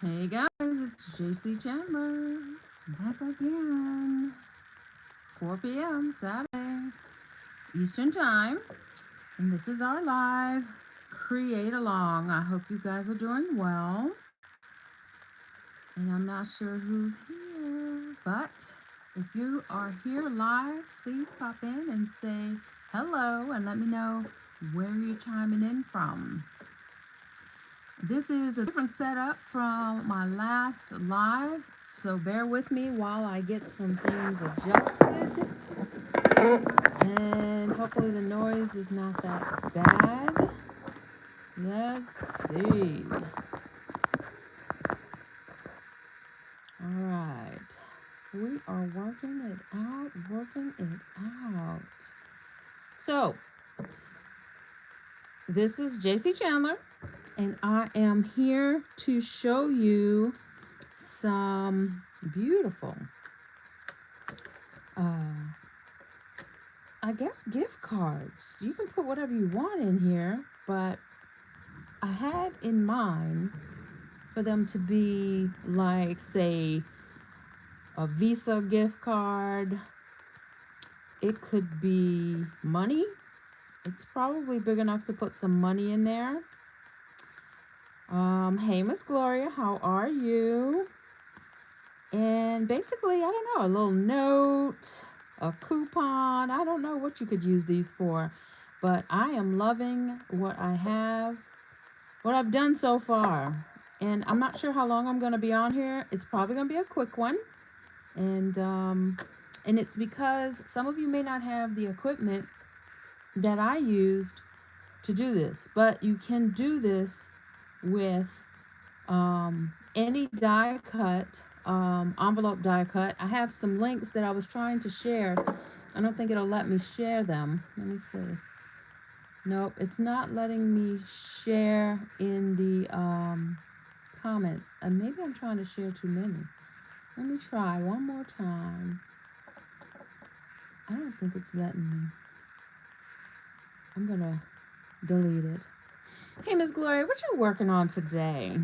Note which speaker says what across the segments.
Speaker 1: Hey guys, it's JC Chandler back again. 4 p.m. Saturday Eastern Time, and this is our live create along. I hope you guys are doing well, and I'm not sure who's here, but if you are here live, please pop in and say hello and let me know where you're chiming in from. This is a different setup from my last live, so bear with me while I get some things adjusted. And hopefully the noise is not that bad. Let's see. Alright. We are working it out. So, this is JC Chandler, and I am here to show you some beautiful I guess gift cards. You can put whatever you want in here, but I had in mind for them to be like, say, a Visa gift card. It could be money. It's probably big enough to put some money in there. Hey, Miss Gloria, how are you? And basically, I don't know, a little note, a coupon. I don't know what you could use these for, but I am loving what I've done so far. And I'm not sure how long I'm going to be on here. It's probably going to be a quick one. And it's because some of you may not have the equipment that I used to do this, but you can do this with any die cut, envelope die cut. I have some links that I was trying to share. I don't think it'll let me share them. Let me see. Nope, it's not letting me share in the comments. And maybe I'm trying to share too many. Let me try one more time. I don't think it's letting me. I'm gonna delete it. Hey, Miss Gloria, what you working on today?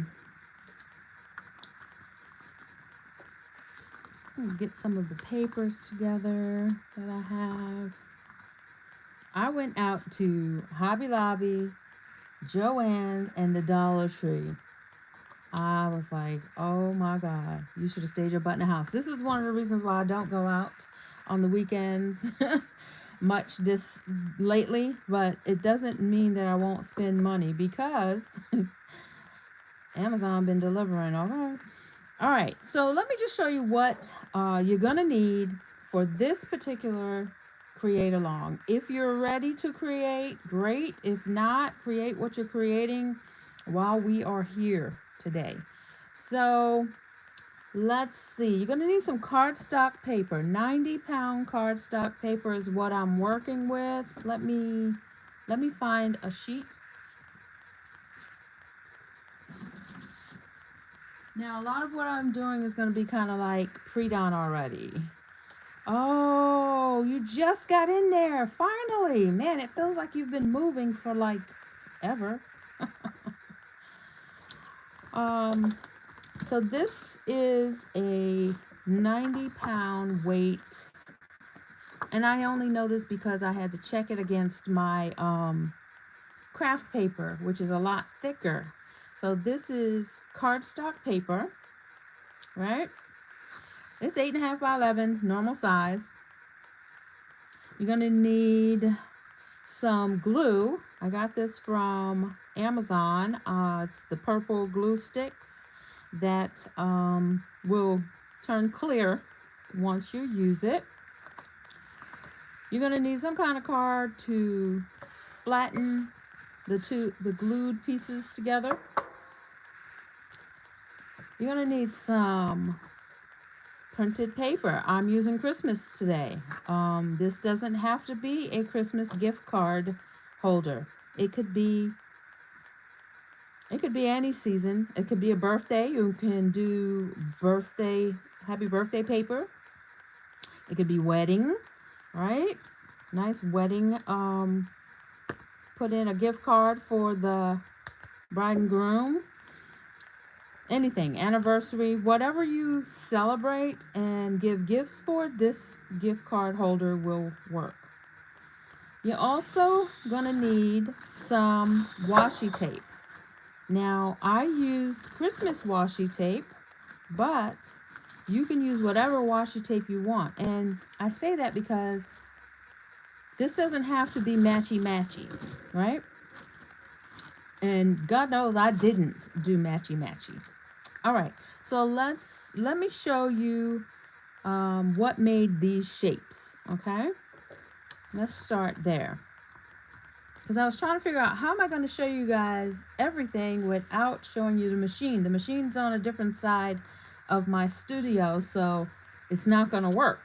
Speaker 1: Get some of the papers together that I have. I went out to Hobby Lobby, Joann, and the Dollar Tree. I was like, oh my God, you should have stayed your butt in the house. This is one of the reasons why I don't go out on the weekends much this lately, but it doesn't mean that I won't spend money because Amazon been delivering, okay? All right, so let me just show you what you're gonna need for this particular create along. If you're ready to create, great. If not, create what you're creating while we are here today. So let's see, you're gonna need some cardstock paper. 90-pound cardstock paper is what I'm working with. Let me find a sheet. Now, a lot of what I'm doing is going to be kind of like pre-done already. Oh, you just got in there. Finally. Man, it feels like you've been moving for like ever. So this is a 90-pound weight. And I only know this because I had to check it against my craft paper, which is a lot thicker. So this is cardstock paper, right? It's 8.5 by 11, normal size. You're gonna need some glue. I got this from Amazon. It's the purple glue sticks that will turn clear once you use it. You're gonna need some kind of card to flatten the glued pieces together. You're gonna need some printed paper. I'm using Christmas today. This doesn't have to be a Christmas gift card holder. It could be any season. It could be a birthday. You can do happy birthday paper. It could be wedding, right? Nice wedding. Put in a gift card for the bride and groom. anything, anniversary, whatever you celebrate and give gifts for, this gift card holder will work. You're also gonna need some washi tape. Now, I used Christmas washi tape, but you can use whatever washi tape you want. And I say that because this doesn't have to be matchy-matchy, right? And God knows I didn't do matchy-matchy. All right, so let me show you what made these shapes, okay? Let's start there. Because I was trying to figure out how am I going to show you guys everything without showing you the machine. The machine's on a different side of my studio, so it's not going to work.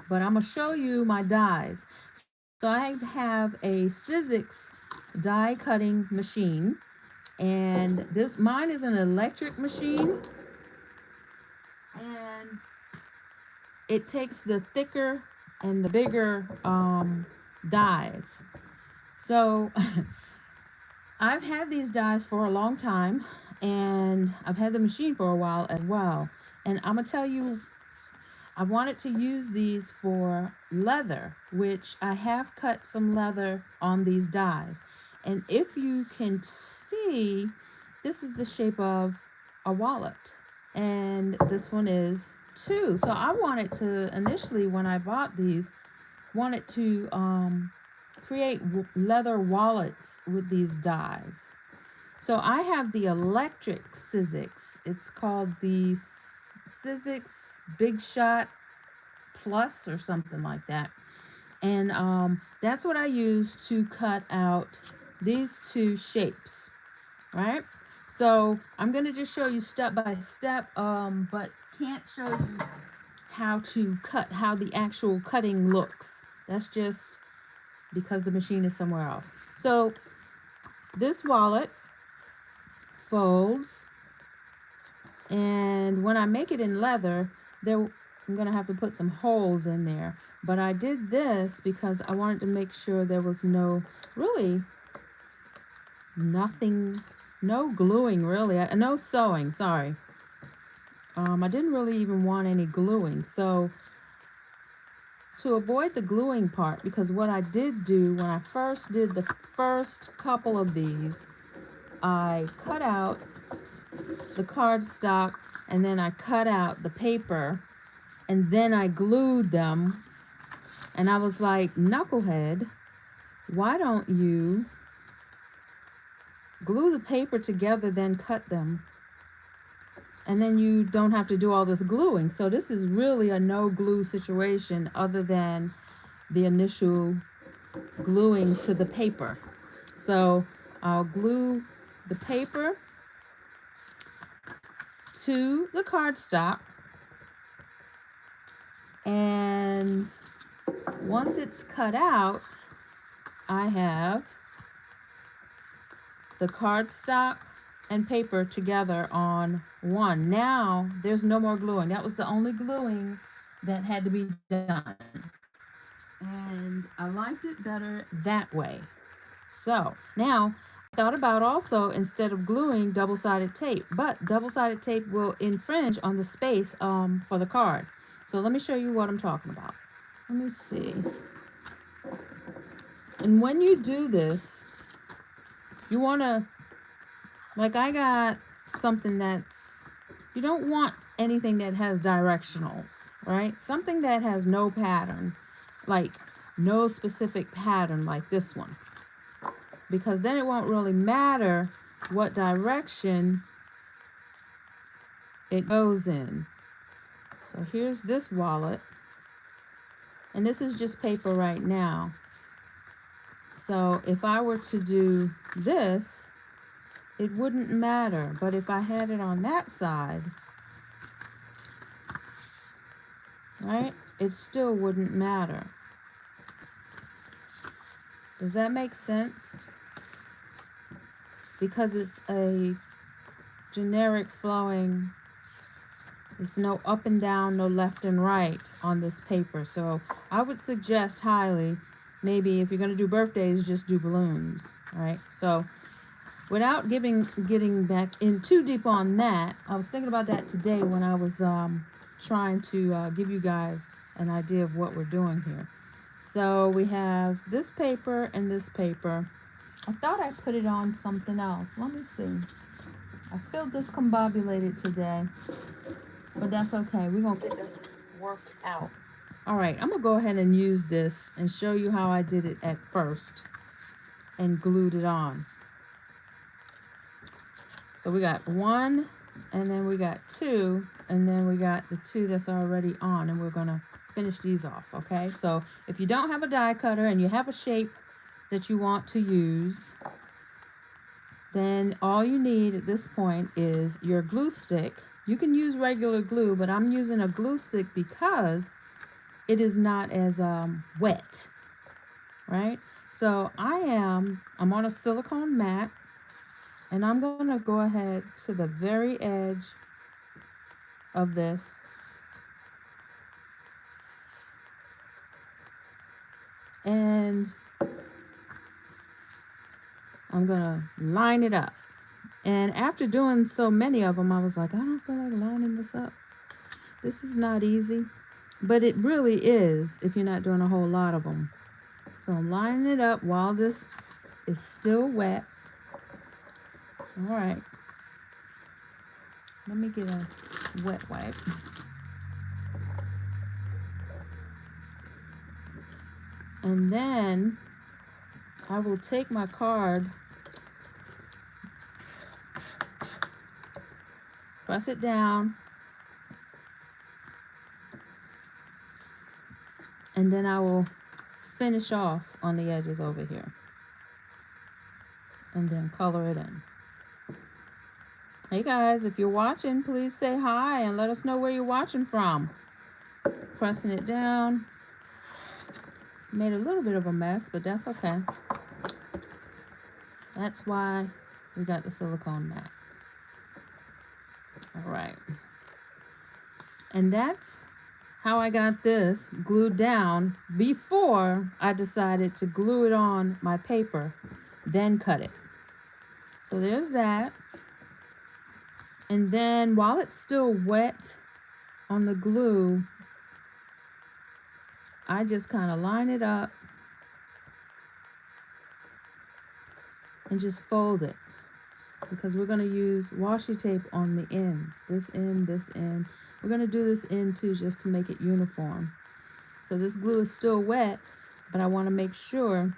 Speaker 1: But I'm going to show you my dies. So I have a Sizzix die cutting machine, and mine is an electric machine, and it takes the thicker and the bigger dies. So I've had these dies for a long time, and I've had the machine for a while as well. And I'm gonna tell you, I wanted to use these for leather, which I have cut some leather on these dies. And if you can see, this is the shape of a wallet, and this one is too. So I wanted to, initially when I bought these, wanted to create leather wallets with these dies. So I have the electric Sizzix. It's called the Sizzix Big Shot Plus or something like that. And that's what I use to cut out these two shapes, right? So I'm going to just show you step by step, but can't show you how to cut, how the actual cutting looks. That's just because the machine is somewhere else. So this wallet folds, and when I make it in leather, I'm gonna have to put some holes in there. But I did this because I wanted to make sure there was no gluing really, no sewing, sorry. I didn't really even want any gluing. So to avoid the gluing part, because what I did do when I first did the first couple of these, I cut out the cardstock and then I cut out the paper and then I glued them. And I was like, knucklehead, why don't you glue the paper together, then cut them? And then you don't have to do all this gluing. So this is really a no glue situation other than the initial gluing to the paper. So I'll glue the paper to the cardstock, and once it's cut out, I have the cardstock and paper together on one. Now there's no more gluing. That was the only gluing that had to be done, and I liked it better that way. So now I thought about also, instead of gluing, double-sided tape, but double-sided tape will infringe on the space for the card. So let me show you what I'm talking about. Let me see. And when you do this, you want to, like I got something you don't want anything that has directionals, right? Something that has no pattern, like no specific pattern like this one. Because then it won't really matter what direction it goes in. So here's this wallet, and this is just paper right now. So if I were to do this, it wouldn't matter. But if I had it on that side, right, it still wouldn't matter. Does that make sense? Because it's a generic flowing, it's no up and down, no left and right on this paper. So I would suggest highly, maybe if you're going to do birthdays, just do balloons, right? So without getting back in too deep on that, I was thinking about that today when I was trying to give you guys an idea of what we're doing here. So we have this paper and this paper. I thought I put it on something else. Let me see. I feel discombobulated today, but that's okay. We're going to get this worked out. All right, I'm going to go ahead and use this and show you how I did it at first and glued it on. So we got one, and then we got two, and then we got the two that's already on, and we're going to finish these off, okay? So if you don't have a die cutter and you have a shape that you want to use, then all you need at this point is your glue stick. You can use regular glue, but I'm using a glue stick because it is not as wet, right? So I'm on a silicone mat, and I'm going to go ahead to the very edge of this. And I'm going to line it up. And after doing so many of them, I was like, I don't feel like lining this up. This is not easy. But it really is if you're not doing a whole lot of them. So I'm lining it up while this is still wet. All right. Let me get a wet wipe. And then I will take my card, press it down, and then I will finish off on the edges over here. And then color it in. Hey guys, if you're watching, please say hi and let us know where you're watching from. Pressing it down. Made a little bit of a mess, but that's okay. That's why we got the silicone mat. All right. And that's how I got this glued down before I decided to glue it on my paper, then cut it. So there's that. And then while it's still wet on the glue, I just kind of line it up and just fold it, because we're going to use washi tape on the ends. This end, this end. We're going to do this end too, just to make it uniform. So this glue is still wet, but I want to make sure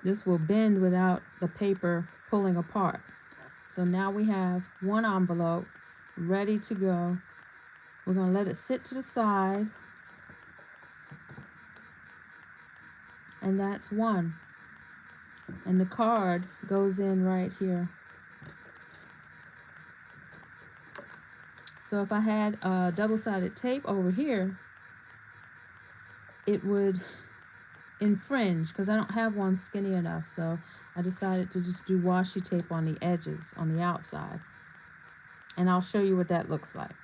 Speaker 1: this will bend without the paper pulling apart. So now we have one envelope ready to go. We're going to let it sit to the side. And that's one. And the card goes in right here. So if I had a double-sided tape over here, it would infringe because I don't have one skinny enough. So I decided to just do washi tape on the edges, on the outside. And I'll show you what that looks like.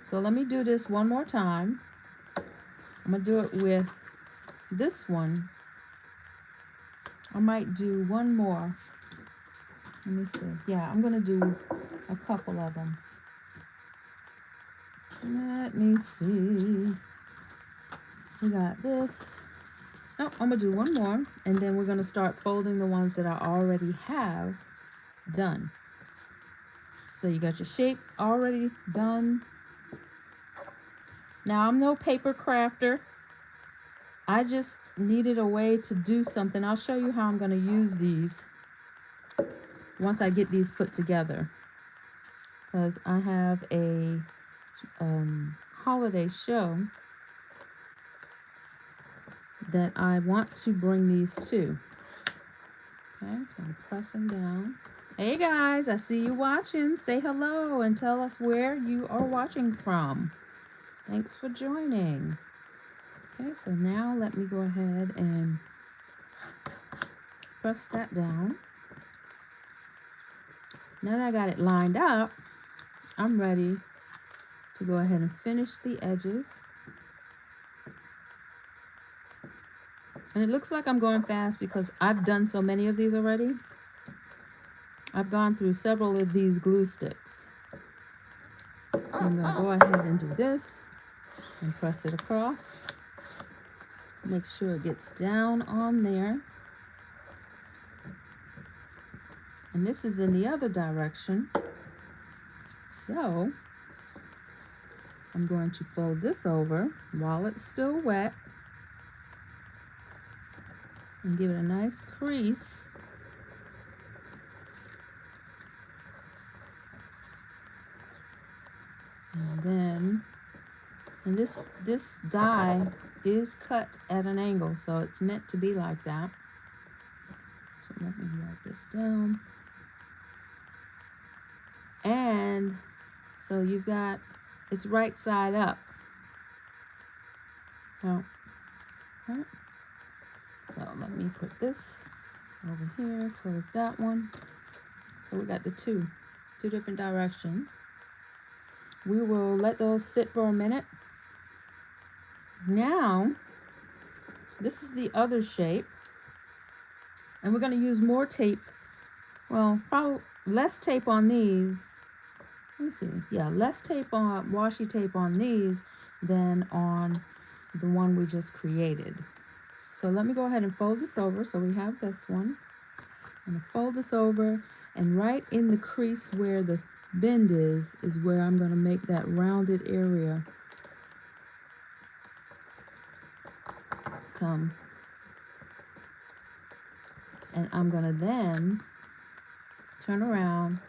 Speaker 1: So let me do this one more time. I'm going to do it with this one. I might do one more. Let me see. Yeah, I'm going to do a couple of them. Let me see. We got this. Oh, I'm going to do one more. And then we're going to start folding the ones that I already have done. So you got your shape already done. Now, I'm no paper crafter. I just needed a way to do something. I'll show you how I'm going to use these once I get these put together. Because I have a holiday show that I want to bring these to. Okay, so I'm pressing down. Hey guys, I see you watching. Say hello and tell us where you are watching from. Thanks for joining. Okay, so now let me go ahead and press that down. Now that I got it lined up, I'm ready to go ahead and finish the edges. And it looks like I'm going fast because I've done so many of these already. I've gone through several of these glue sticks. I'm going to go ahead and do this and press it across. Make sure it gets down on there. And this is in the other direction. So I'm going to fold this over while it's still wet and give it a nice crease. And then, and this die is cut at an angle, so it's meant to be like that. So let me write this down. And so you've got, it's right side up. Oh, right. So let me put this over here, close that one. So we got the two different directions. We will let those sit for a minute. Now, this is the other shape. And we're going to use more tape. Well, probably less tape on these. Let me see. Yeah, less tape on, washi tape on these than on the one we just created. So let me go ahead and fold this over. So we have this one. I'm going to fold this over, and right in the crease where the bend is where I'm going to make that rounded area come. And I'm going to then turn around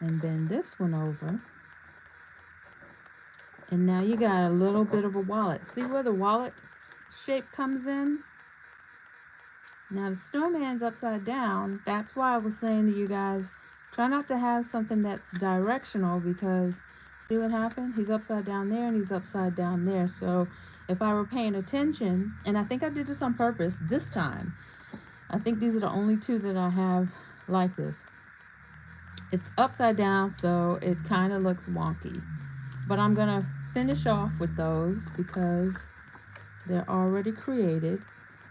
Speaker 1: and bend this one over. And now you got a little bit of a wallet. See where the wallet shape comes in? Now the snowman's upside down. That's why I was saying to you guys, try not to have something that's directional, because see what happened? He's upside down there and he's upside down there. So if I were paying attention, and I think I did this on purpose this time, I think these are the only two that I have like this. It's upside down, so it kind of looks wonky. But I'm going to finish off with those because they're already created.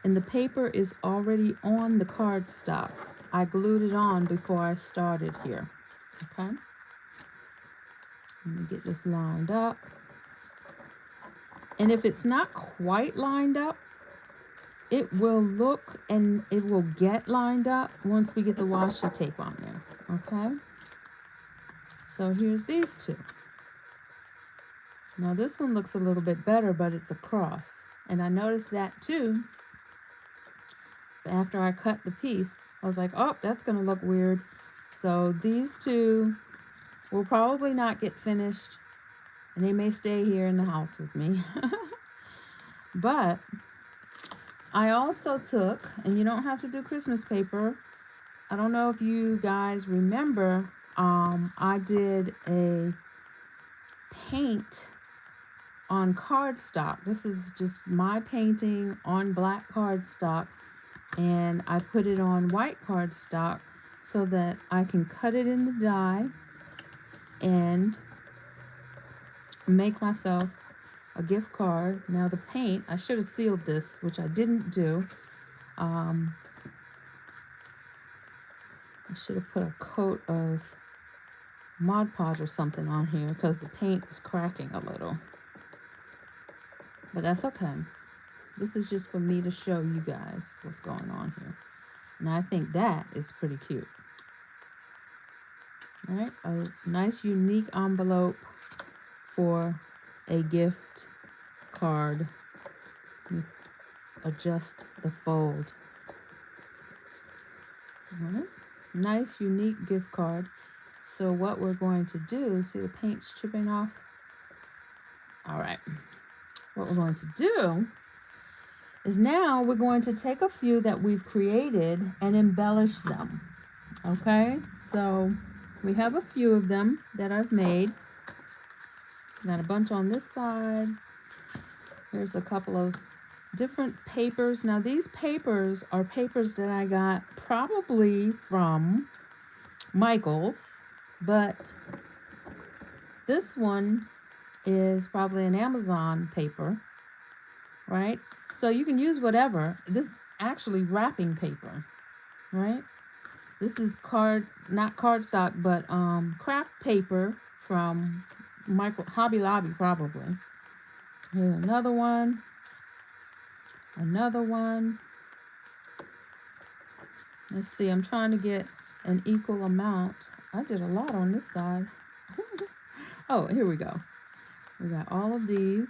Speaker 1: And the paper is already on the cardstock. I glued it on before I started here. Okay? Let me get this lined up. And if it's not quite lined up, it will look and it will get lined up once we get the washi tape on there. Okay? So here's these two. Now this one looks a little bit better, but it's a cross. And I noticed that too. After I cut the piece, I was like, oh, that's going to look weird. So these two will probably not get finished, and they may stay here in the house with me. But I also took, and you don't have to do Christmas paper. I don't know if you guys remember, I did a paint on cardstock. This is just my painting on black cardstock. And I put it on white cardstock so that I can cut it in the die and make myself a gift card. Now the paint, I should have sealed this, which I didn't do. I should have put a coat of Mod Podge or something on here because the paint is cracking a little. But that's okay. This is just for me to show you guys what's going on here. And I think that is pretty cute. All right, a nice unique envelope for a gift card. Let me adjust the fold. All right, nice unique gift card. So what we're going to do, see the paint's chipping off? All right, what we're going to do is now we're going to take a few that we've created and embellish them. Okay, so we have a few of them that I've made. Got a bunch on this side. Here's a couple of different papers. Now these papers are papers that I got probably from Michael's, but this one is probably an Amazon paper, right? So you can use whatever. This is actually wrapping paper, right? This is not cardstock, but craft paper from Hobby Lobby, probably. Here's another one. Another one. Let's see, I'm trying to get an equal amount. I did a lot on this side. Oh, here we go. We got all of these,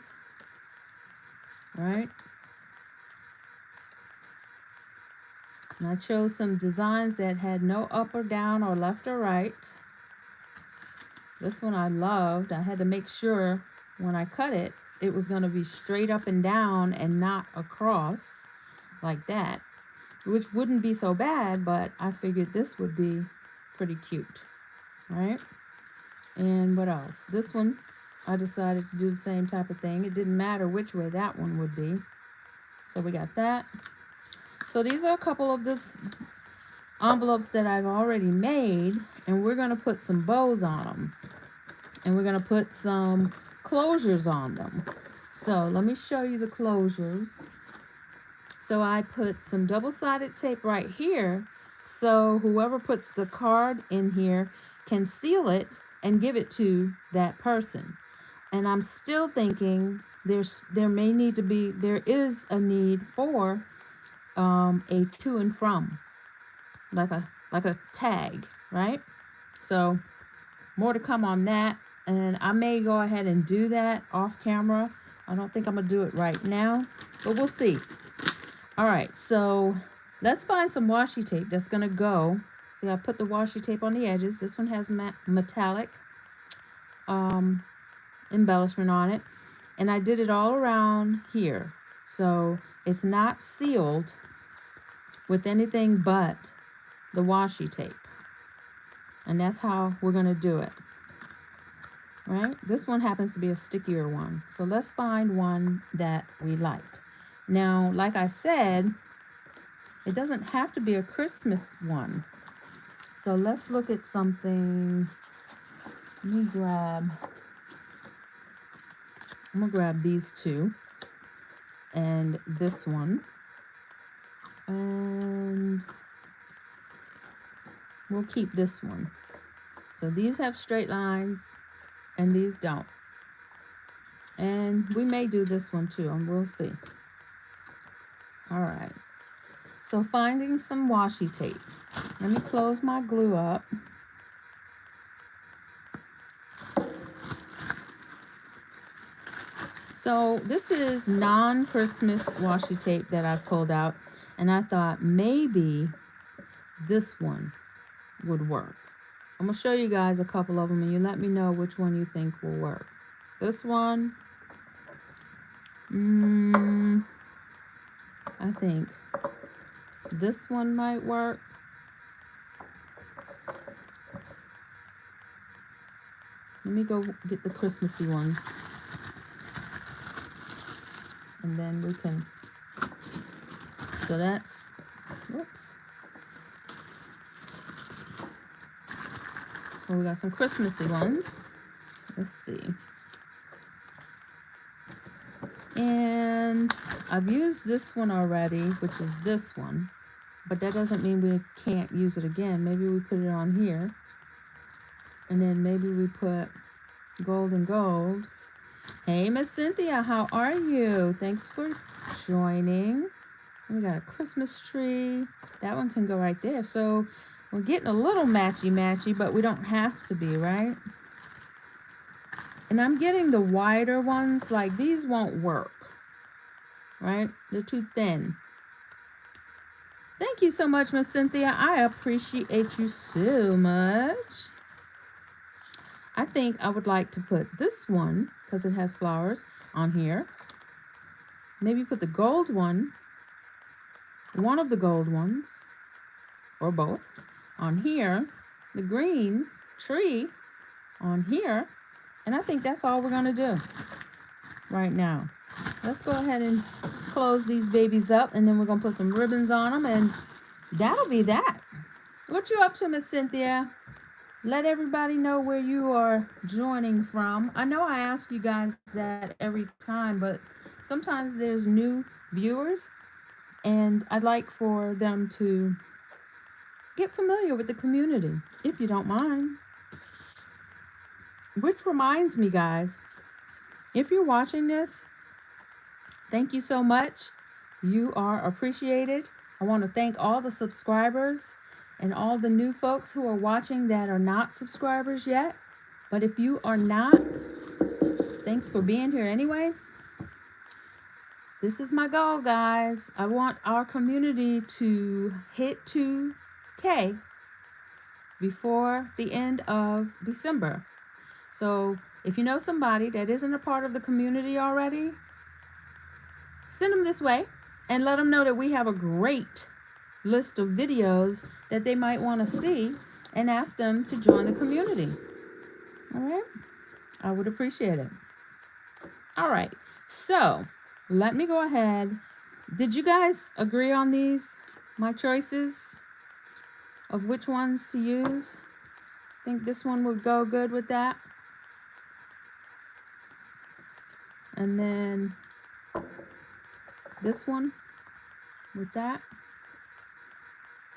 Speaker 1: right? And I chose some designs that had no up or down or left or right. This one I loved. I had to make sure when I cut it, it was going to be straight up and down and not across like that, which wouldn't be so bad, but I figured this would be pretty cute, right? And what else? This one, I decided to do the same type of thing. It didn't matter which way that one would be. So we got that. So these are a couple of this envelopes that I've already made, and we're going to put some bows on them. And we're going to put some closures on them. So let me show you the closures. So I put some double-sided tape right here, so whoever puts the card in here can seal it and give it to that person. And I'm still thinking there is a need for a to and from, like a tag, right? So more to come on that, and I may go ahead and do that off camera. I don't think I'm gonna do it right now, but we'll see. All right, so let's find some washi tape that's gonna go. See, I put the washi tape on the edges. This one has metallic embellishment on it, and I did it all around here, so it's not sealed with anything but the washi tape, and that's how we're gonna do it, right? This one happens to be a stickier one, so let's find one that we like. Now, like I said, it doesn't have to be a Christmas one, so let's look at something. I'm gonna grab these two and this one, and we'll keep this one. So these have straight lines and these don't, and we may do this one too, and we'll see. All right, so finding some washi tape. Let me close my glue up. So this is non-Christmas washi tape that I pulled out, and I thought maybe this one would work. I'm gonna show you guys a couple of them, and you let me know which one you think will work. This one, I think this one might work. Let me go get the Christmassy ones, and then we can, so that's, whoops. So we got some Christmassy ones. Let's see. And I've used this one already, which is this one, but that doesn't mean we can't use it again. Maybe we put it on here, and then maybe we put gold and gold. Hey, Miss Cynthia, how are you? Thanks for joining. We got a Christmas tree. That one can go right there. So we're getting a little matchy-matchy, but we don't have to be, right? And I'm getting the wider ones. Like, these won't work, right? They're too thin. Thank you so much, Miss Cynthia. I appreciate you so much. I think I would like to put this one, because it has flowers, on here. Maybe put the gold one of the gold ones, or both, on here. The green tree on here. And I think that's all we're going to do right now. Let's go ahead and close these babies up, and then we're going to put some ribbons on them, and that'll be that. What you up to, Miss Cynthia? Let everybody know where you are joining from. I know I ask you guys that every time, but sometimes there's new viewers, and I'd like for them to get familiar with the community, if you don't mind. Which reminds me, guys, if you're watching this, thank you so much. You are appreciated. I want to thank all the subscribers and all the new folks who are watching that are not subscribers yet. But if you are not, thanks for being here anyway. This is my goal, guys. I want our community to hit 2K before the end of December. So if you know somebody that isn't a part of the community already, send them this way and let them know that we have a great list of videos that they might want to see, and ask them to join the community. All right? I would appreciate it. All right. So let me go ahead. Did you guys agree on these, my choices of which ones to use? Think this one would go good with that? And then this one with that.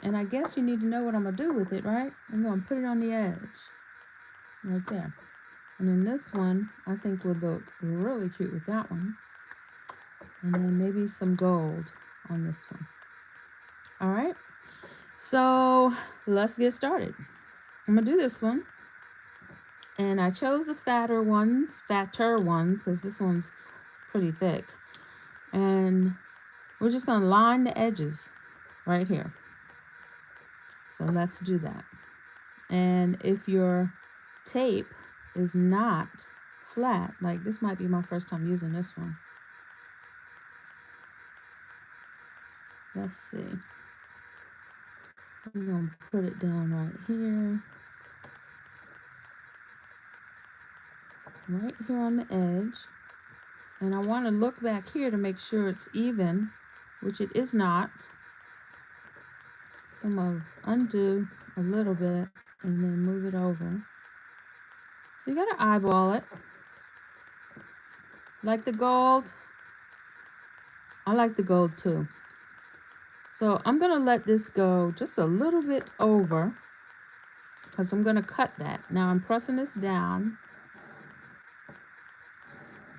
Speaker 1: And I guess you need to know what I'm going to do with it, right? I'm going to put it on the edge. Right there. And then this one, I think would look really cute with that one. And then maybe some gold on this one. All right. So let's get started. I'm going to do this one. And I chose the fatter ones, because this one's pretty thick. And we're just going to line the edges right here. So let's do that. And if your tape is not flat, like this might be my first time using this one. Let's see. I'm going to put it down right here. Right here on the edge. And I want to look back here to make sure it's even, which it is not. So I'm going to undo a little bit and then move it over. So you got to eyeball it. Like the gold? I like the gold too. So I'm going to let this go just a little bit over, because I'm going to cut that. Now I'm pressing this down.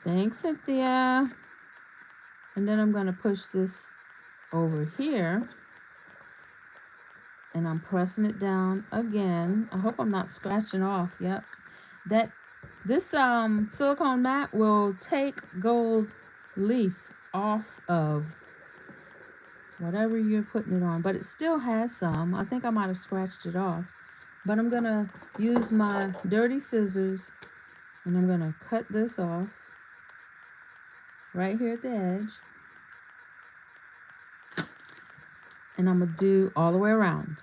Speaker 1: Thanks, Cynthia. And then I'm going to push this over here. And I'm pressing it down again. I hope I'm not scratching off. Yep. This silicone mat will take gold leaf off of whatever you're putting it on, but it still has some. I think I might have scratched it off, but I'm gonna use my dirty scissors and I'm gonna cut this off right here at the edge, and I'm gonna do all the way around.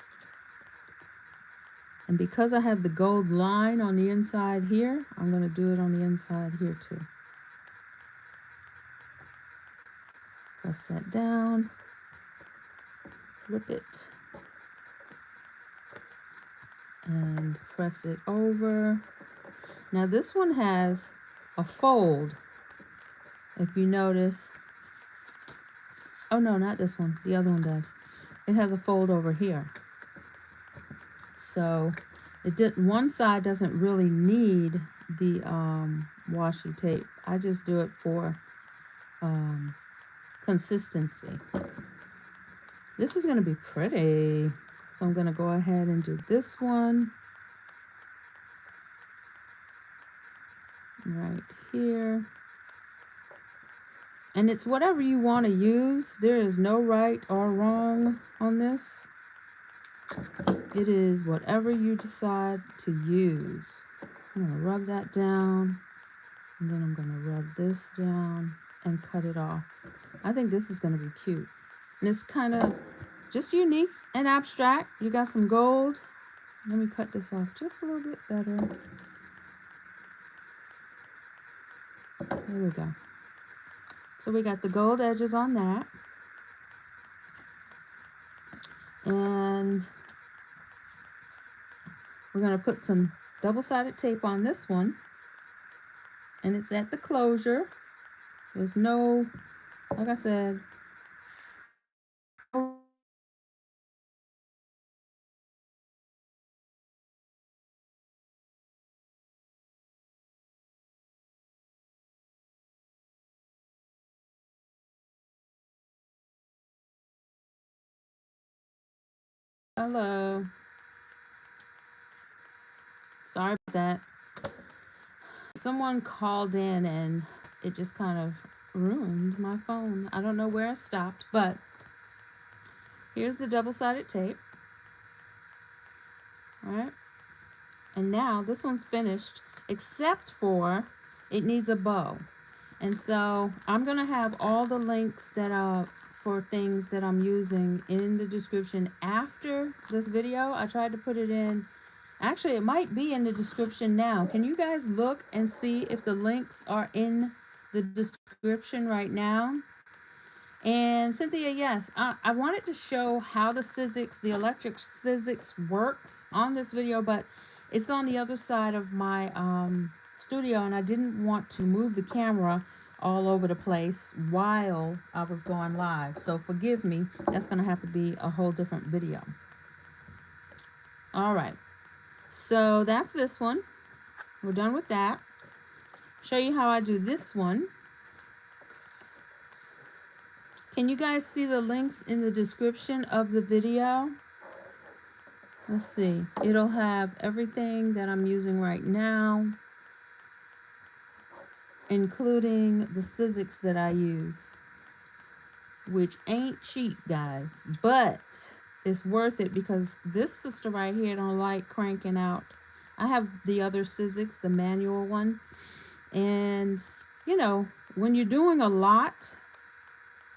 Speaker 1: And because I have the gold line on the inside here, I'm gonna do it on the inside here too. Press that down. Flip it and press it over. Now this one has a fold, if you notice. Oh no, not this one. The other one does. It has a fold over here. So one side doesn't really need the washi tape. I just do it for consistency. This is going to be pretty. So I'm going to go ahead and do this one right here. And it's whatever you want to use. There is no right or wrong on this. It is whatever you decide to use. I'm going to rub that down. And then I'm going to rub this down and cut it off. I think this is going to be cute. And it's kind of just unique and abstract. You got some gold. Let me cut this off just a little bit better. There we go. So we got the gold edges on that. And we're going to put some double-sided tape on this one. And it's at the closure. There's no, like I said, Hello. Sorry about that. Someone called in and it just kind of ruined my phone. I don't know where I stopped, but here's the double-sided tape. All right. And now this one's finished, except for it needs a bow. And so I'm going to have all the links that are for things that I'm using in the description after this video. I tried to put it in. Actually, it might be in the description now. Can you guys look and see if the links are in the description right now? And Cynthia, yes, I wanted to show how the Sizzix, the electric Sizzix works on this video, but it's on the other side of my studio, and I didn't want to move the camera all over the place while I was going live. So forgive me, that's going to have to be a whole different video. All right, so that's this one. We're done with that. Show you how I do this one. Can you guys see the links in the description of the video? Let's see. It'll have everything that I'm using right now, including the Sizzix that I use, which ain't cheap, guys, but it's worth it because this sister right here don't like cranking out. I have the other Sizzix, the manual one, and you know, when you're doing a lot,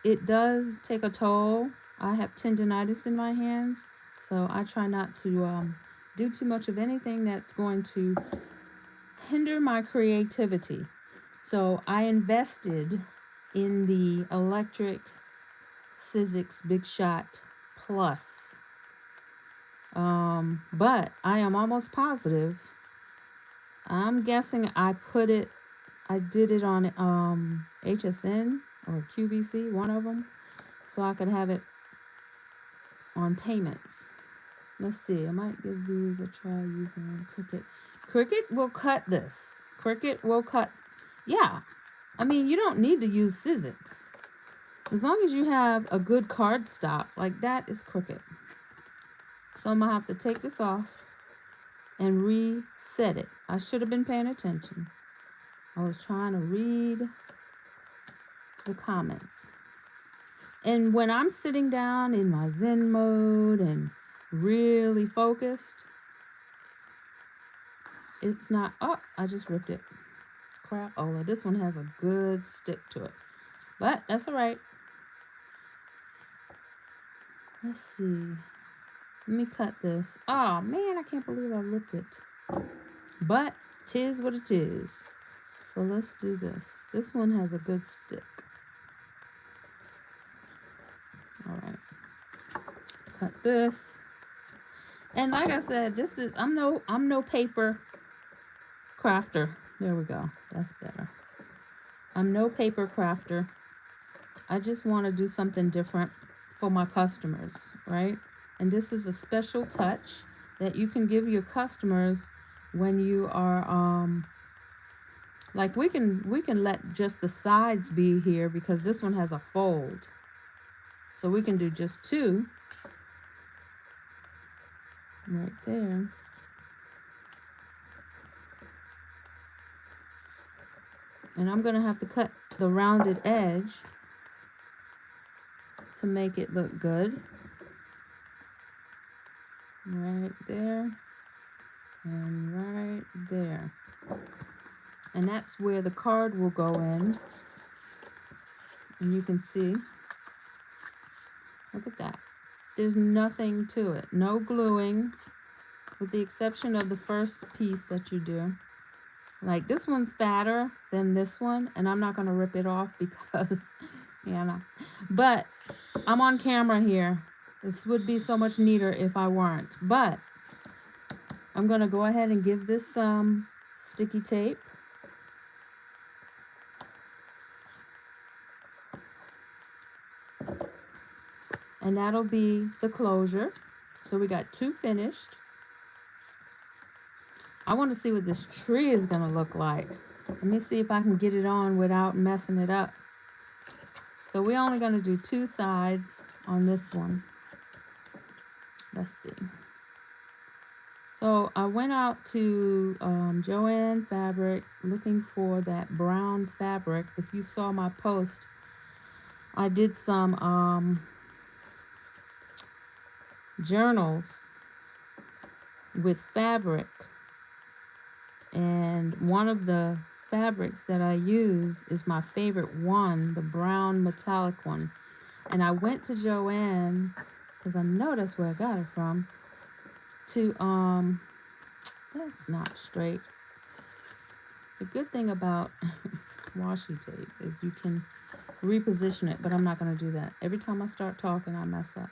Speaker 1: it does take a toll. I have tendonitis in my hands, so I try not to do too much of anything that's going to hinder my creativity. So I invested in the electric Sizzix Big Shot Plus. But I am almost positive. I'm guessing I did it on HSN or QVC, one of them, so I could have it on payments. Let's see, I might give these a try using Cricut. Cricut will cut this. Cricut will cut. Yeah, I mean, you don't need to use Sizzix. As long as you have a good cardstock, like that is Cricut. So I'm gonna have to take this off and reset it. I should have been paying attention. I was trying to read the comments. And when I'm sitting down in my Zen mode and really focused, it's not, oh, I just ripped it. Crap, oh, this one has a good stick to it. But that's all right. Let's see. Let me cut this. Oh, man, I can't believe I ripped it. But 'tis what it is. So let's do this. This one has a good stick. All right. Cut this. And like I said, this is, I'm no paper crafter. There we go. That's better. I'm no paper crafter. I just want to do something different for my customers, right? And this is a special touch that you can give your customers when you are like we can let just the sides be here because this one has a fold. So we can do just two right there. And I'm going to have to cut the rounded edge to make it look good. Right there and right there. And that's where the card will go in. And you can see, look at that. There's nothing to it. No gluing, with the exception of the first piece that you do. Like this one's fatter than this one, and I'm not going to rip it off because, yeah, no. But I'm on camera here. This would be so much neater if I weren't. But I'm going to go ahead and give this some sticky tape. And that'll be the closure. So we got two finished. I want to see what this tree is going to look like. Let me see if I can get it on without messing it up. So we're only going to do two sides on this one. Let's see. So I went out to Joann Fabric looking for that brown fabric. If you saw my post, I did some journals with fabric, and one of the fabrics that I use is my favorite one, the brown metallic one. And I went to Joann, because I know that's where I got it from, to that's not straight. The good thing about washi tape is you can reposition it, but I'm not going to do that. Every time I start talking, I mess up.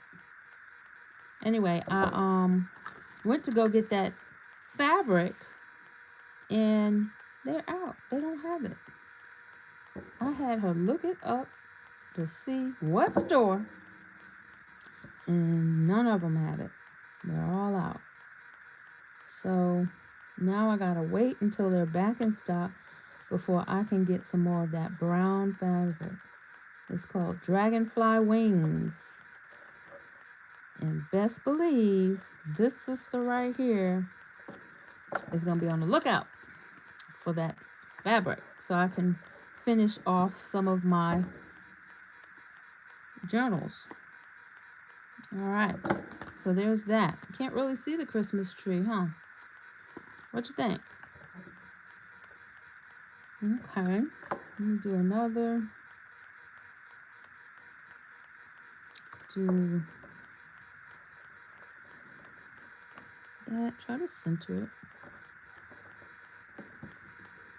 Speaker 1: Anyway, I went to go get that fabric, and they're out. They don't have it. I had her look it up to see what store, and none of them have it. They're all out. So now I gotta wait until they're back in stock before I can get some more of that brown fabric. It's called Dragonfly Wings. And best believe this sister right here is gonna be on the lookout for that fabric so I can finish off some of my journals. All right, so there's that. Can't really see the Christmas tree, huh? What you think? Okay, let me do another. Do that. Try to center it.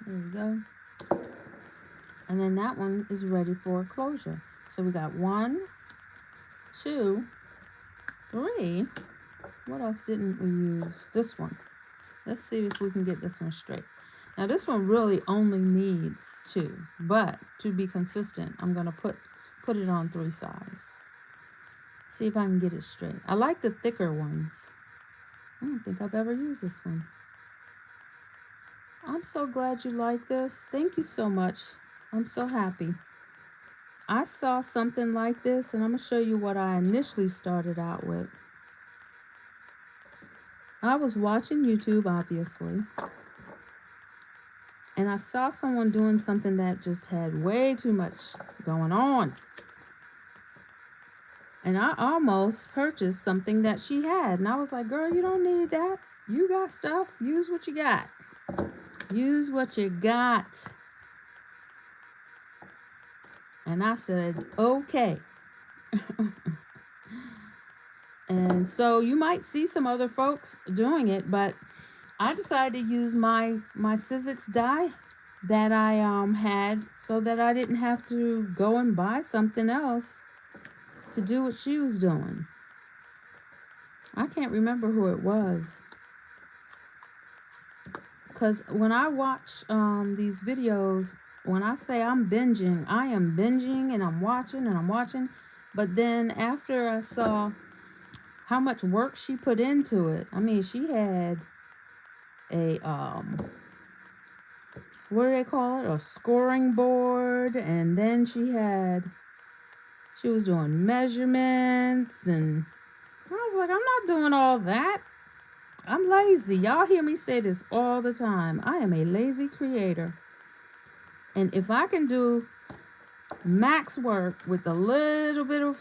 Speaker 1: There we go. And then that one is ready for closure. So we got 1, 2, 3. What else didn't we use? This one. Let's see if we can get this one straight. Now this one really only needs 2, but to be consistent, I'm gonna put it on 3 sides. See if I can get it straight. I like the thicker ones. I don't think I've ever used this one. I'm so glad you like this. Thank you so much. I'm so happy. I saw something like this, and I'm going to show you what I initially started out with. I was watching YouTube, obviously, and I saw someone doing something that just had way too much going on. And I almost purchased something that she had. And I was like, girl, you don't need that. You got stuff. Use what you got. Use what you got. And I said, okay. And so you might see some other folks doing it, but I decided to use my Sizzix die that I had so that I didn't have to go and buy something else to do what she was doing. I can't remember who it was. Because when I watch these videos, when I say I'm binging, I am binging and I'm watching and I'm watching. But then after I saw how much work she put into it, I mean, she had a, what do they call it? A scoring board. And then she was doing measurements, and I was like, I'm not doing all that. I'm lazy. Y'all hear me say this all the time. I am a lazy creator. And if I can do max work with a little bit of,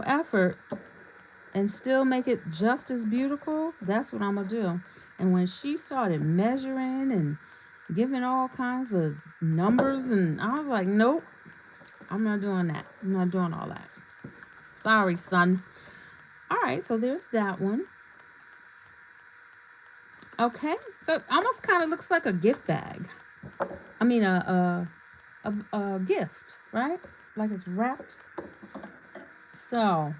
Speaker 1: effort and still make it just as beautiful, that's what I'm going to do. And when she started measuring and giving all kinds of numbers, and I was like, nope, I'm not doing that. I'm not doing all that. Sorry, son. All right, so there's that one. Okay, so it almost kind of looks like a gift bag. I mean, a gift, right? Like it's wrapped. So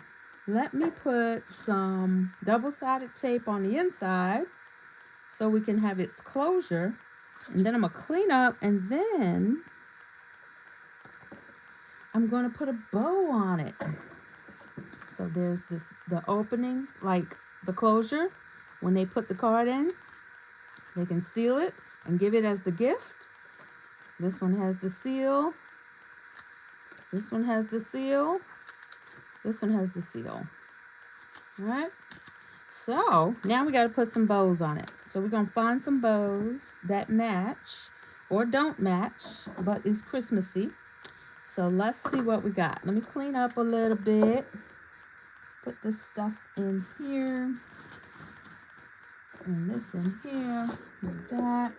Speaker 1: let me put some double-sided tape on the inside so we can have its closure. And then I'm going to clean up, and then I'm going to put a bow on it. So there's the opening, like the closure. When they put the card in, they can seal it and give it as the gift. This one has the seal. This one has the seal. This one has the seal. All right. So now we got to put some bows on it. So we're going to find some bows that match or don't match, but is Christmassy. So let's see what we got. Let me clean up a little bit. Put this stuff in here. And this in here. Like that.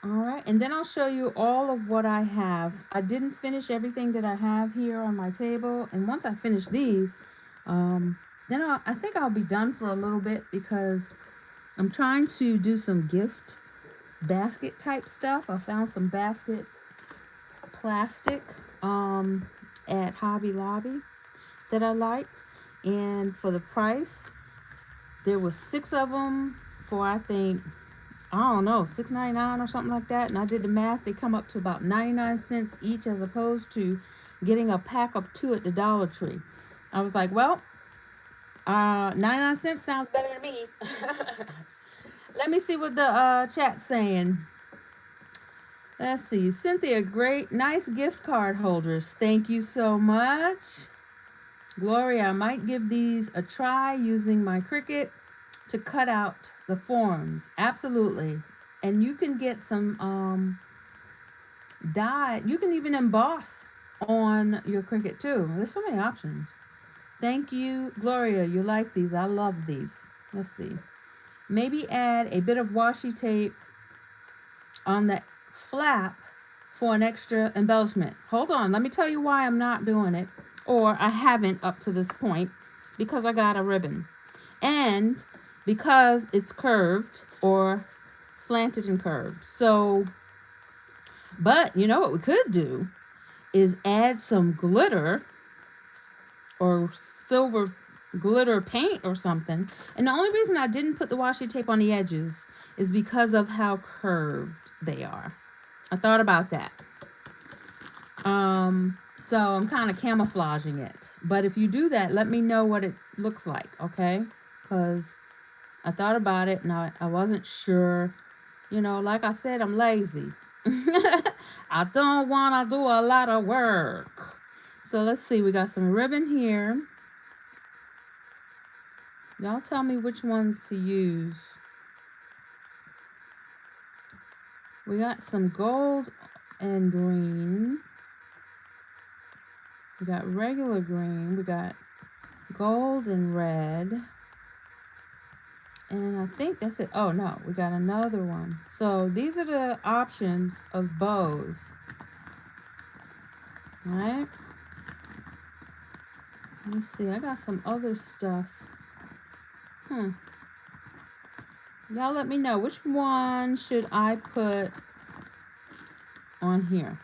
Speaker 1: Alright, and then I'll show you all of what I have. I didn't finish everything that I have here on my table. And once I finish these, then I think I'll be done for a little bit because I'm trying to do some gift basket type stuff. I found some basket plastic at Hobby Lobby that I liked. And for the price, there was 6 of them for, I think, I don't know, $6.99 or something like that. And I did the math. They come up to about 99 cents each as opposed to getting a pack of 2 at the Dollar Tree. I was like, well, 99 cents sounds better to me. Let me see what the chat's saying. Let's see. Cynthia, great, nice gift card holders. Thank you so much. Gloria, I might give these a try using my Cricut to cut out the forms. Absolutely. And you can get some dye. You can even emboss on your Cricut too. There's so many options. Thank you, Gloria. You like these. I love these. Let's see. Maybe add a bit of washi tape on the flap for an extra embellishment. Hold on. Let me tell you why I'm not doing it. Or I haven't up to this point. Because I got a ribbon. And because it's curved or slanted and curved. So, but you know what we could do is add some glitter or silver glitter paint or something. And the only reason I didn't put the washi tape on the edges is because of how curved they are. I thought about that. So I'm kind of camouflaging it. But if you do that, let me know what it looks like, okay? Because I thought about it and I wasn't sure. You know, like I said, I'm lazy. I don't want to do a lot of work. So let's see. We got some ribbon here. Y'all tell me which ones to use. We got some gold and green. We got regular green. We got gold and red. And I think that's it. Oh, no. We got another one. So these are the options of bows. All right. Let's see. I got some other stuff. Y'all let me know. Which one should I put on here?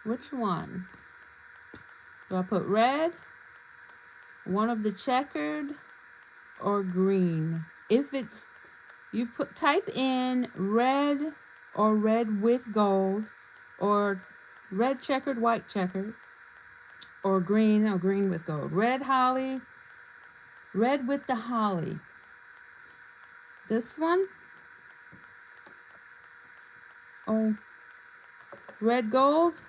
Speaker 1: Which one? Do I put red, one of the checkered, or green? If it's, you type in red or red with gold, or red checkered, white checkered, or green with gold. Red holly, red with the holly. This one, or red gold.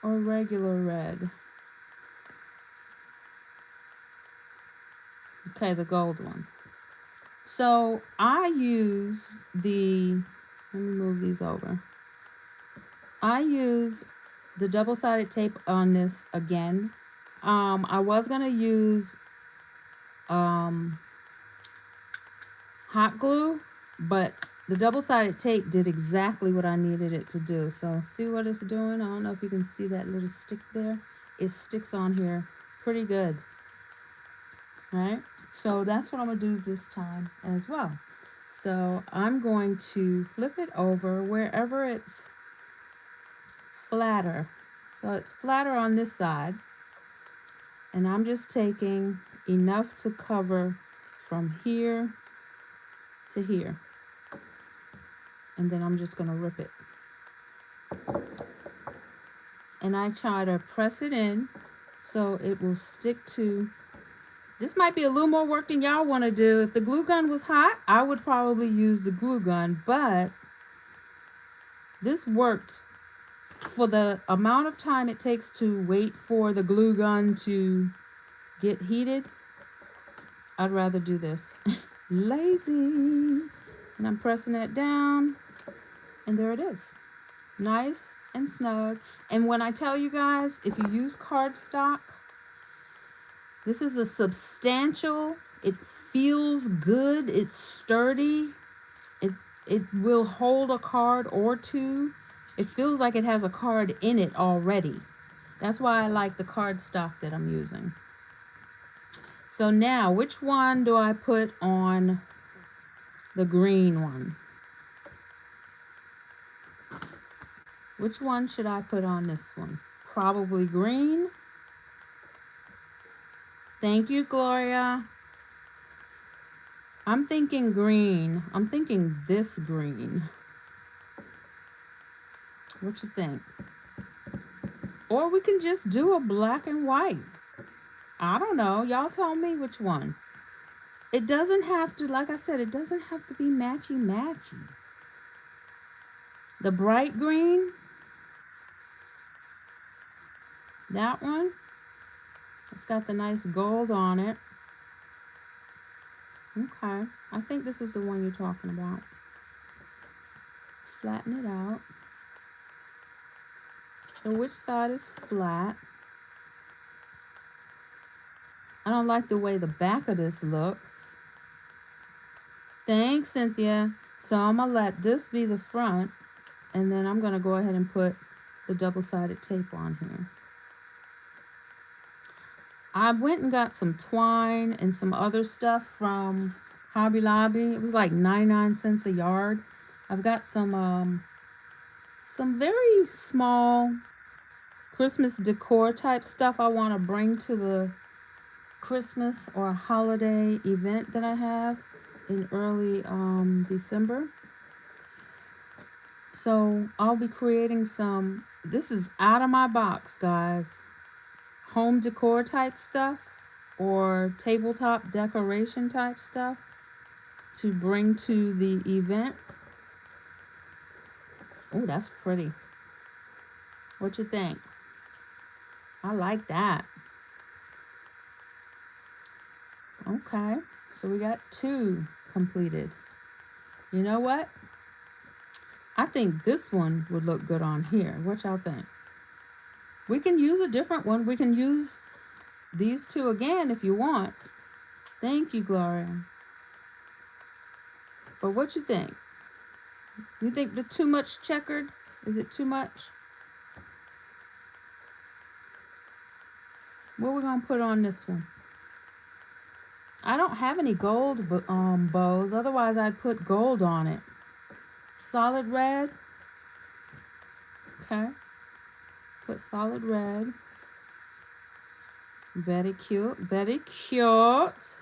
Speaker 1: Or regular red. Okay, the gold one. So I use the, let me move these over. I use the double-sided tape on this again. I was gonna use hot glue, but the double-sided tape did exactly what I needed it to do. So see what it's doing? I don't know if you can see that little stick there. It sticks on here pretty good. All right? So that's what I'm going to do this time as well. So I'm going to flip it over wherever it's flatter. So it's flatter on this side. And I'm just taking enough to cover from here to here. And then I'm just going to rip it. And I try to press it in so it will stick to. This might be a little more work than y'all want to do. If the glue gun was hot, I would probably use the glue gun. But This worked for the amount of time it takes to wait for the glue gun to get heated. I'd rather do this. Lazy. And I'm pressing that down, and there it is. Nice and snug. And when I tell you guys, if you use cardstock, this is a substantial, it feels good, it's sturdy, it will hold a card or two. It feels like it has a card in it already. That's why I like the cardstock that I'm using. So now, which one do I put on the green one? Which one should I put on this one? Probably green. Thank you, Gloria. I'm thinking green. I'm thinking this green. What you think? Or we can just do a black and white. I don't know. Y'all tell me which one. It doesn't have to, like I said, it doesn't have to be matchy-matchy. The bright green. That one. It's got the nice gold on it. Okay. I think this is the one you're talking about. Flatten it out. So which side is flat? I don't like the way the back of this looks. Thanks, Cynthia. So I'm going to let this be the front, and then I'm going to go ahead and put the double-sided tape on here. I went and got some twine and some other stuff from Hobby Lobby. It was like 99 cents a yard. I've got some very small Christmas decor type stuff I want to bring to the Christmas or holiday event that I have in early December. So I'll be creating some, this is out of my box, guys, home decor type stuff or tabletop decoration type stuff to bring to the event. Oh, that's pretty. What you think? I like that. Okay, so we got 2 completed. You know what? I think this one would look good on here. What y'all think? We can use a different one. We can use these 2 again if you want. Thank you, Gloria. But what you think? You think the too much checkered? Is it too much? What are we gonna put on this one? I don't have any gold bows. Otherwise, I'd put gold on it. Solid red. Okay. Put solid red. Very cute. Very cute.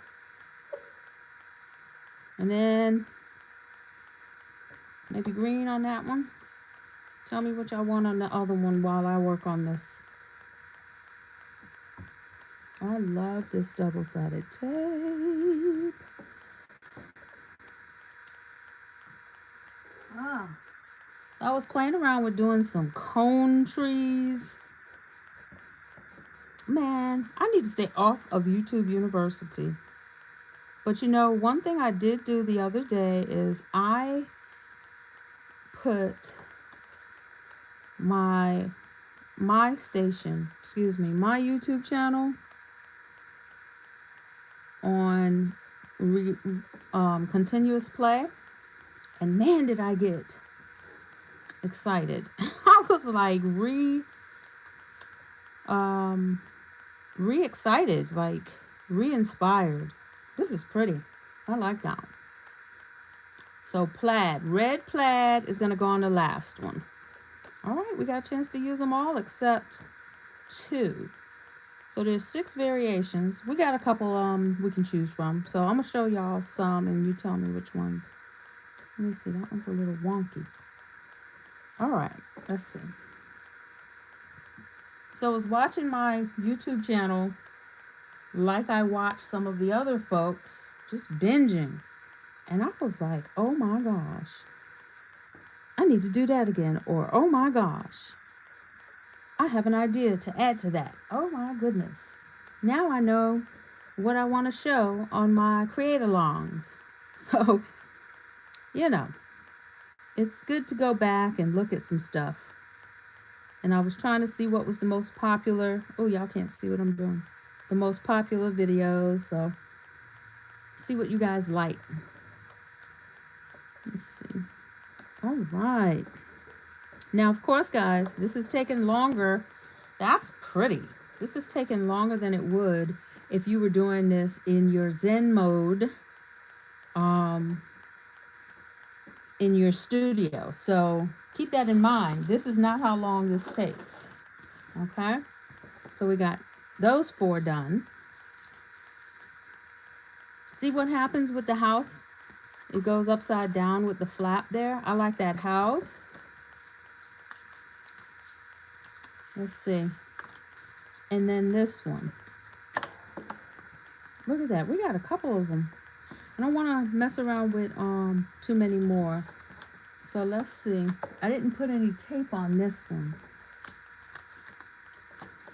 Speaker 1: And then maybe green on that one. Tell me what y'all want on the other one while I work on this. I love this double-sided tape. I was playing around with doing some cone trees. Man, I need to stay off of YouTube University. But you know, one thing I did do the other day is I put my YouTube channel on continuous play, and man, did I get excited. I was like re-excited, like re-inspired. This is pretty. I like that one. So plaid, red plaid is gonna go on the last one. All right, we got a chance to use them all except 2. So there's 6 variations. We got a couple we can choose from. So I'm gonna show y'all some and you tell me which ones. Let me see, that one's a little wonky. All right, let's see. So I was watching my YouTube channel like I watched some of the other folks, just binging. And I was like, oh my gosh. I need to do that again. Or, oh my gosh, I have an idea to add to that. Oh my goodness. Now I know what I want to show on my create alongs. So, you know, it's good to go back and look at some stuff. And I was trying to see what was the most popular. Oh, y'all can't see what I'm doing. The most popular videos. So, see what you guys like. Let's see. All right. Now, of course, guys, this is taking longer. That's pretty. This is taking longer than it would if you were doing this in your Zen mode in your studio. So keep that in mind. This is not how long this takes. Okay? So we got those 4 done. See what happens with the house? It goes upside down with the flap there. I like that house. Let's see. And then this one. Look at that. We got a couple of them. I don't want to mess around with too many more. So let's see. I didn't put any tape on this one.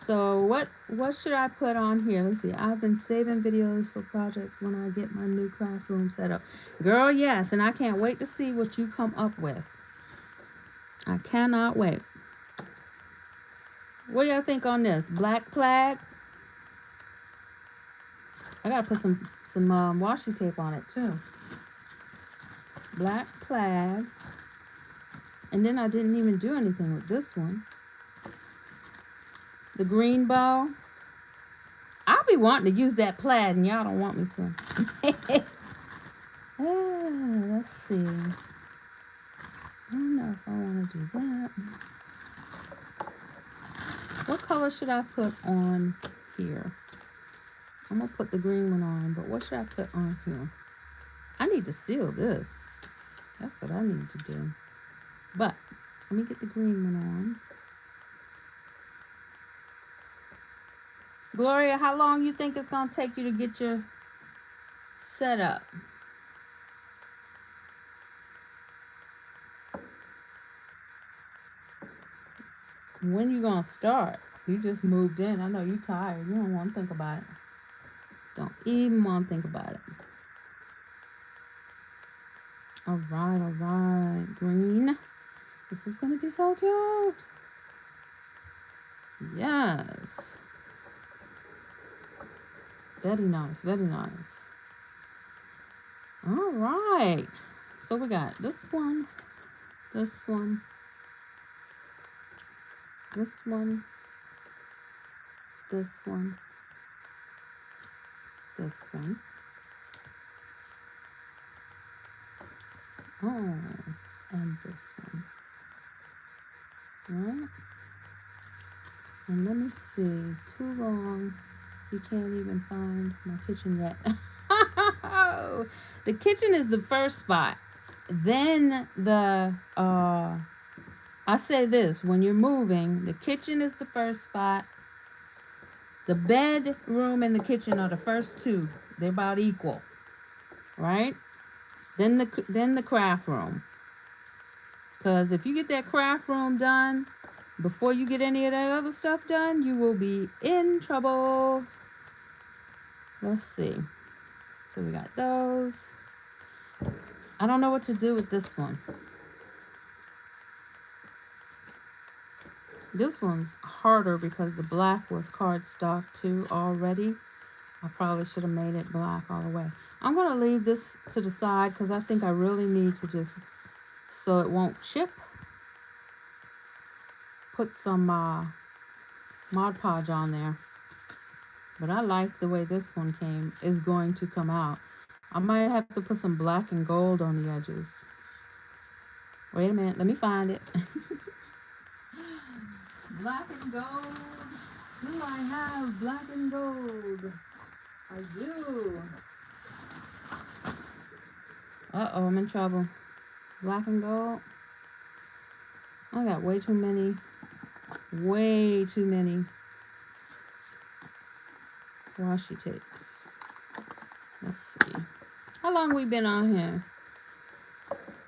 Speaker 1: So what should I put on here? Let's see. I've been saving videos for projects when I get my new craft room set up. Girl, yes. And I can't wait to see what you come up with. I cannot wait. What do y'all think on this? Black plaid? I gotta put some washi tape on it too. Black plaid. And then I didn't even do anything with this one. The green bow. I'll be wanting to use that plaid and y'all don't want me to. Let's see. I don't know if I want to do that. What color should I put on here? I'm going to put the green one on, but what should I put on here? I need to seal this. That's what I need to do. But let me get the green one on. Gloria, how long you think it's going to take you to get your setup? When you going to start? You just moved in. I know you tired. You don't want to think about it. Don't even want to think about it. All right. Green. This is going to be so cute. Yes. Very nice. Very nice. All right. So we got this one. This one. This one. This one. This one. Oh, and this one. Right? And let me see. Too long. You can't even find my kitchen yet. The kitchen is the first spot. Then I say this, when you're moving, the kitchen is the first spot. The bedroom and the kitchen are the first 2. They're about equal, right? Then the craft room. Because if you get that craft room done before you get any of that other stuff done, you will be in trouble. Let's see. So we got those. I don't know what to do with this one. This one's harder because the black was cardstock too already. I probably should have made it black all the way. I'm going to leave this to the side because I think I really need to just, so it won't chip, put some Mod Podge on there. But I like the way this one is going to come out. I might have to put some black and gold on the edges. Wait a minute, let me find it. Black and gold. Do I have black and gold? I do. Uh-oh, I'm in trouble. Black and gold. I got way too many. Way too many washi tapes. Let's see. How long we been on here?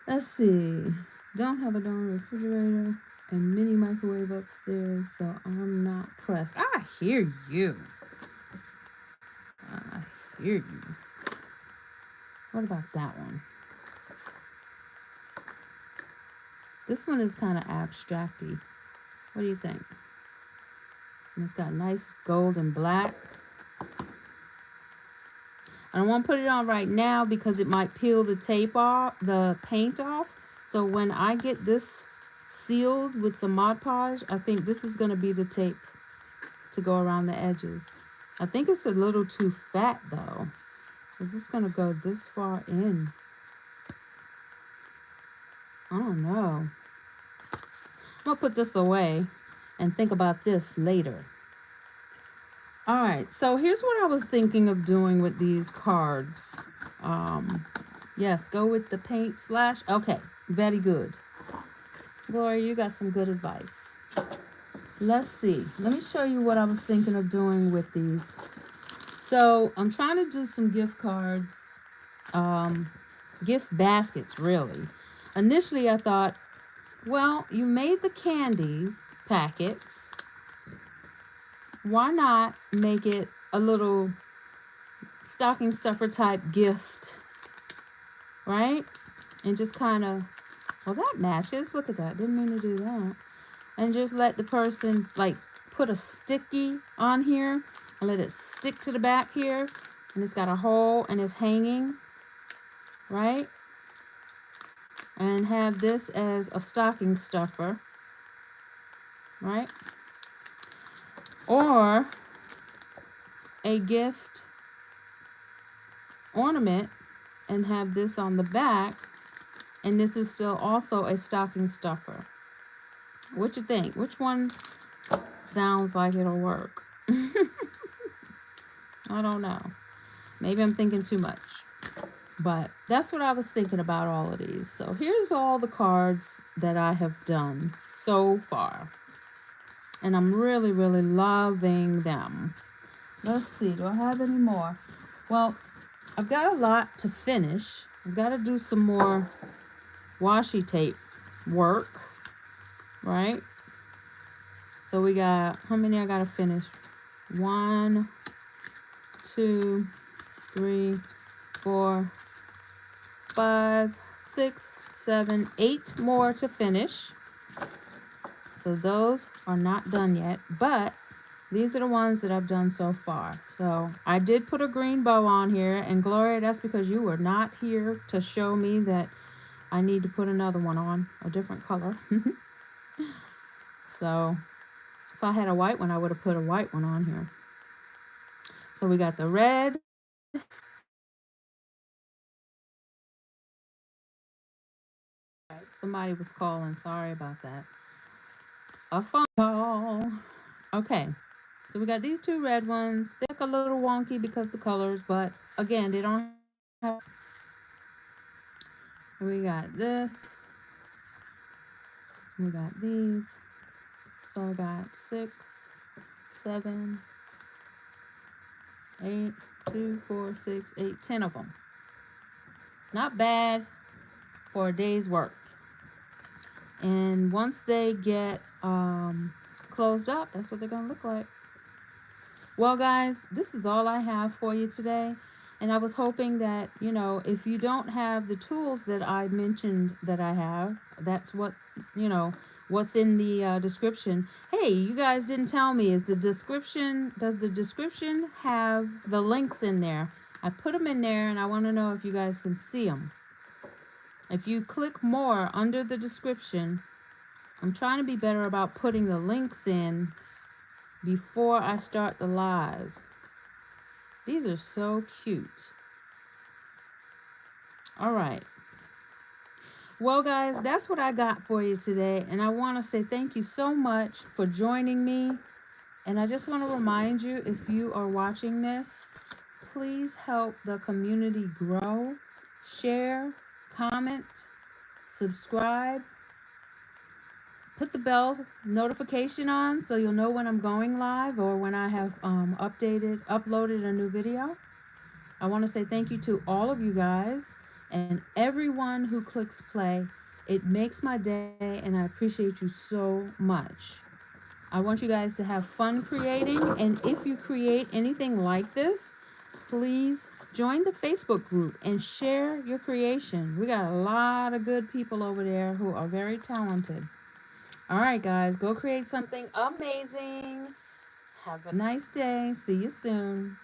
Speaker 1: Let's see. Don't have a dorm refrigerator and mini microwave upstairs, so I'm not pressed. I hear you. I hear you. What about that one? This one is kind of abstracty. What do you think? And it's got nice gold and black. I don't want to put it on right now because it might peel the tape off, the paint off. So when I get this sealed with some Mod Podge, I think this is going to be the tape to go around the edges. I think it's a little too fat though. Is this going to go this far in? I don't know. I'm going to put this away and think about this later. All right, so here's what I was thinking of doing with these cards. Yes, go with the paint splash. Okay, very good. Gloria, you got some good advice. Let's see. Let me show you what I was thinking of doing with these. So I'm trying to do some gift cards, gift baskets, really. Initially, I thought, well, you made the candy packets. Why not make it a little stocking stuffer type gift, right? And just kind of, well, that matches. Look at that. Didn't mean to do that. And just let the person like put a sticky on here and let it stick to the back here. And it's got a hole and it's hanging, right? And have this as a stocking stuffer, right? Or a gift ornament and have this on the back, and this is still also a stocking stuffer. What you think? Which one sounds like it'll work? I don't know. Maybe I'm thinking too much. But that's what I was thinking about all of these. So here's all the cards that I have done so far. And I'm really, really loving them. Let's see. Do I have any more? Well, I've got a lot to finish. I've got to do some more washi tape work, right? So we got, how many I got to finish? 1, 2, 3, 4, 5, 6, 7, 8 more to finish. So those are not done yet, but these are the ones that I've done so far. So I did put a green bow on here, and Gloria, that's because you were not here to show me that I need to put another one on, a different color. So if I had a white one, I would have put a white one on here. So we got the red. Somebody was calling. Sorry about that. A phone call. Okay. So we got these two red ones. They look a little wonky because the colors, but again, they don't have. We got this. We got these. So I got 6, 7, 8, 2, 4, 6, 8, 10 of them. Not bad for a day's work. And once they get closed up, that's what they're going to look like. Well, guys, this is all I have for you today. And I was hoping that, you know, if you don't have the tools that I mentioned that I have, that's what, you know, what's in the description. Hey, you guys didn't tell me, does the description have the links in there? I put them in there, and I want to know if you guys can see them. If you click more under the description, I'm trying to be better about putting the links in before I start the lives. These are so cute. All right. Well, guys, that's what I got for you today. And I want to say thank you so much for joining me. And I just want to remind you, if you are watching this, please help the community grow. Share, comment, subscribe. Put the bell notification on so you'll know when I'm going live or when I have uploaded a new video. I want to say thank you to all of you guys and everyone who clicks play. It makes my day, and I appreciate you so much. I want you guys to have fun creating, and if you create anything like this, please join the Facebook group and share your creation. We got a lot of good people over there who are very talented. All right, guys, go create something amazing. Have a nice day. See you soon.